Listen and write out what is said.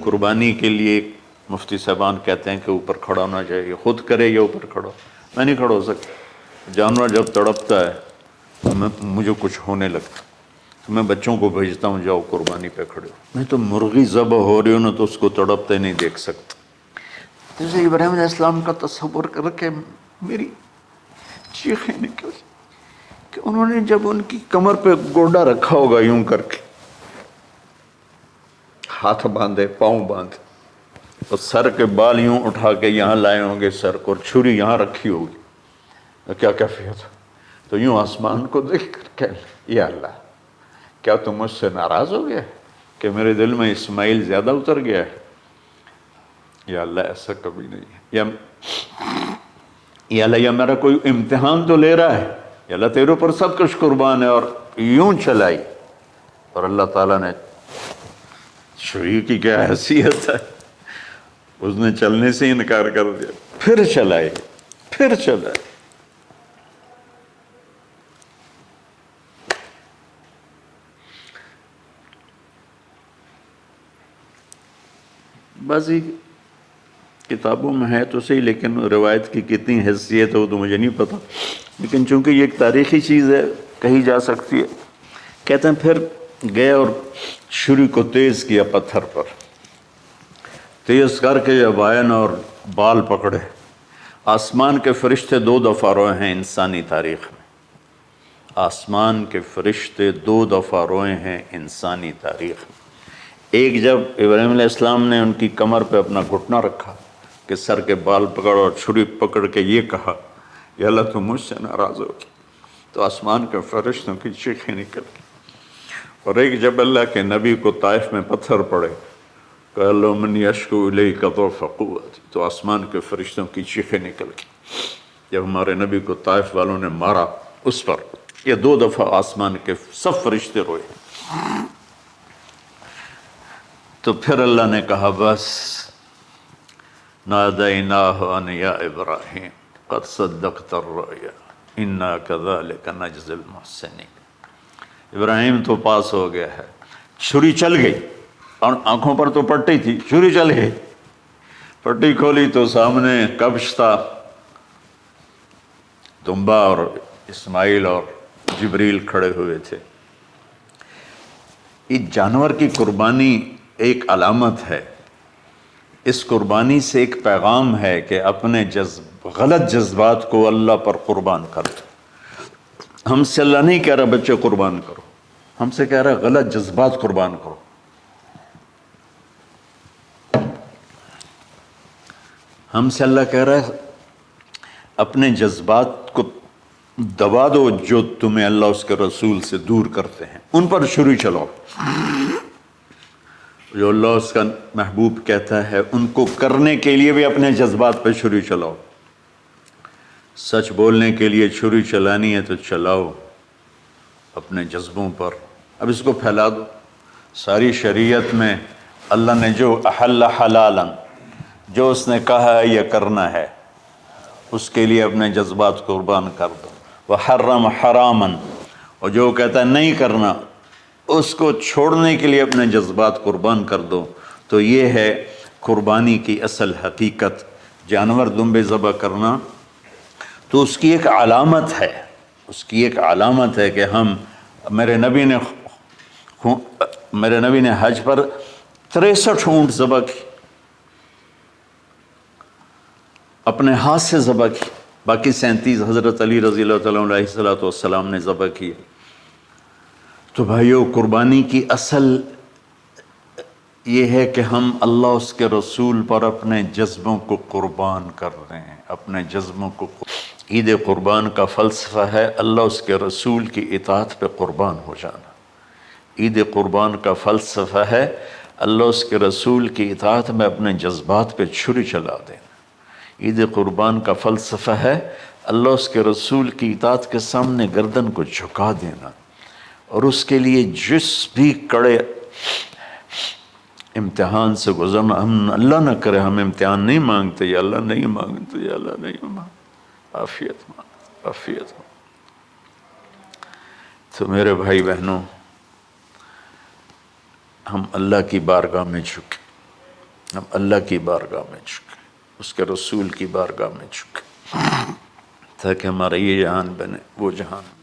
قربانی کے لیے مفتی صاحبان کہتے ہیں کہ اوپر کھڑا ہونا چاہیے، خود کرے یا اوپر کھڑا. میں نہیں کھڑا ہو سکتا. جانور جب تڑپتا ہے تو مجھے کچھ ہونے لگتا، تو میں بچوں کو بھیجتا ہوں جاؤ قربانی پہ کھڑے ہو. میں تو مرغی ذبح ہو رہی ہوں نا تو اس کو تڑپتے نہیں دیکھ سکتا. جیسے ابراہیم علیہ السلام کا تصور کر کے میری چیخیں نکل کہ انہوں نے جب ان کی کمر پہ گوڈا رکھا ہوگا یوں کر کے، ہاتھ باندھے پاؤں باندھے اور سر کے بال یوں اٹھا کے یہاں لائے ہوں گے سر کو، اور چھری یہاں رکھی ہوگی، تو کیا کیفیت ہو؟ تو یوں آسمان کو دیکھ کر کہ یا اللہ کیا تم مجھ سے ناراض ہو گیا کہ میرے دل میں اسماعیل زیادہ اتر گیا ہے؟ یا اللہ ایسا کبھی نہیں ہے. یا اللہ یہ میرا کوئی امتحان تو لے رہا ہے، یا اللہ تیرے اوپر سب کچھ قربان ہے. اور یوں چلائی اور اللہ تعالیٰ نے، چھری کی کیا حیثیت ہے، اس نے چلنے سے انکار کر دیا. پھر چلائی، پھر چلائی. بعضی کتابوں میں ہے تو صحیح، لیکن روایت کی کتنی حیثیت ہے وہ تو مجھے نہیں پتا، لیکن چونکہ یہ ایک تاریخی چیز ہے کہی جا سکتی ہے. کہتے ہیں پھر گئے اور چھری کو تیز کیا پتھر پر، تیز کر کے جب آئے نا اور بال پکڑے. آسمان کے فرشتے 2 دفعہ روئے ہیں انسانی تاریخ میں. آسمان کے فرشتے 2 دفعہ روئے ہیں انسانی تاریخ میں. ایک جب ابراہیم علیہ السلام نے ان کی کمر پہ اپنا گھٹنا رکھا کہ سر کے بال پکڑ اور چھری پکڑ کے یہ کہا یا اللہ تم مجھ سے ناراض ہو، تو آسمان کے فرشتوں کی چیخیں نکل گئی. اور ایک جب اللہ کے نبی کو طائف میں پتھر پڑے کہ اللہ من یشکو الیک ضعف قوت، تو آسمان کے فرشتوں کی چیخیں نکل گئی. جب ہمارے نبی کو طائف والوں نے مارا اس پر، یہ 2 دفعہ آسمان کے سب فرشتے روئے. تو پھر اللہ نے کہا بس، نادیناہ ان یا ابراہیم قد صدقت الرؤیا انا کذلک نجزی المحسنین. ابراہیم تو پاس ہو گیا ہے. چھری چل گئی اور آنکھوں پر تو پٹی تھی، چھری چل گئی. پٹی کھولی تو سامنے کبش تھا، دمبا اور اسماعیل اور جبریل کھڑے ہوئے تھے. اس جانور کی قربانی ایک علامت ہے. اس قربانی سے ایک پیغام ہے کہ اپنے غلط جذبات کو اللہ پر قربان کر دو. ہم سے اللہ نہیں کہہ رہا بچے قربان کرو، ہم سے کہہ رہا غلط جذبات قربان کرو. ہم سے اللہ کہہ رہا ہے اپنے جذبات کو دبا دو جو تمہیں اللہ اس کے رسول سے دور کرتے ہیں، ان پر چھری چلاؤ. جو اللہ اس کا محبوب کہتا ہے ان کو کرنے کے لیے بھی اپنے جذبات پہ چھری چلاؤ. سچ بولنے کے لیے چھری چلانی ہے تو چلاؤ اپنے جذبوں پر. اب اس کو پھیلا دو. ساری شریعت میں اللہ نے جو احل حلالا، جو اس نے کہا ہے یہ کرنا ہے، اس کے لیے اپنے جذبات قربان کر دو. وحرم حراما، اور جو کہتا ہے نہیں کرنا اس کو چھوڑنے کے لیے اپنے جذبات قربان کر دو. تو یہ ہے قربانی کی اصل حقیقت. جانور دمبے ذبح کرنا تو اس کی ایک علامت ہے، اس کی ایک علامت ہے کہ ہم، میرے نبی نے حج پر 63 اونٹ ذبح کی، اپنے ہاتھ سے ذبح کی. باقی 37 حضرت علی رضی اللہ تعالیٰ علیہ السلام نے ذبح کیے. تو بھائیو قربانی کی اصل یہ ہے کہ ہم اللہ اس کے رسول پر اپنے جذبوں کو قربان کر رہے ہیں، اپنے جذبوں کو. عید قربان کا فلسفہ ہے اللہ اس کے رسول کی اطاعت پہ قربان ہو جانا. عید قربان کا فلسفہ ہے اللہ اس کے رسول کی اطاعت میں اپنے جذبات پہ چھری چلا دینا. عید قربان کا فلسفہ ہے اللہ اس کے رسول کی اطاعت کے سامنے گردن کو جھکا دینا، اور اس کے لیے جس بھی کڑے امتحان سے گزرنا. ہم اللہ نہ کرے ہم امتحان نہیں مانگتے، یا اللہ نہیں مانگتے، یا اللہ نہیں مانگتے، عافیت مانگ، عافیت مانگ. تو میرے بھائی بہنوں، ہم اللہ کی بارگاہ میں جھکیں، ہم اللہ کی بارگاہ میں جھکیں، اس کے رسول کی بارگاہ میں جھکیں، تاکہ ہمارا یہ جہان بنے وہ جہان